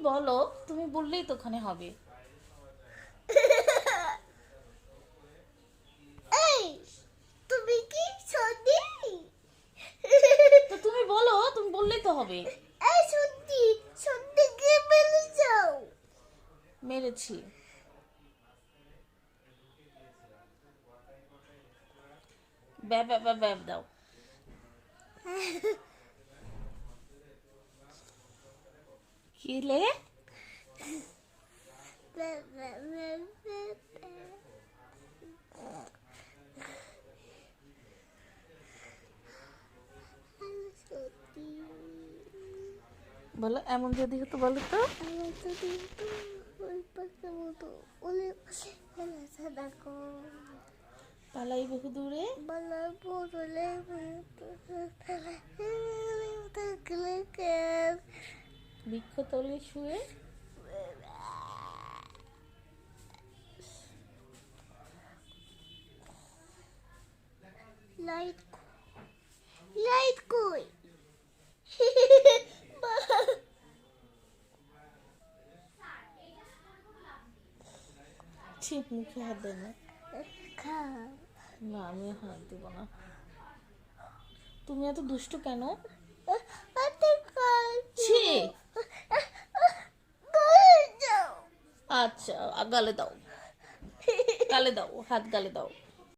বলো, তুমি বললেই তো ওখানে হবে। এই তুমি কি সত্যি? তো তুমি বলো, তুমি বললেই তো হবে। এই সত্যি সত্যি কি বলে যাও? মেরেছি। ব্যাব ব্যাব ব্যাব ব্যাব দাও। কিলে? সত্যি বলো, এমন যদি হতো বলো তো। আমার তো কিন্তু ওই পাশে মতো অনেক দেখো পালাই বহু দূরে। বলার বদলে থাকলে বৃক্ষতলে শুয়ে। লাইট লাইট কই? ছি, মুখে হাত দেয় না। খা না, আমি হাত দেব না। তুমি এত দুষ্টু কেন? ছি। আচ্ছা, গালে দাও, গালে দাও, হাত গালে দাও।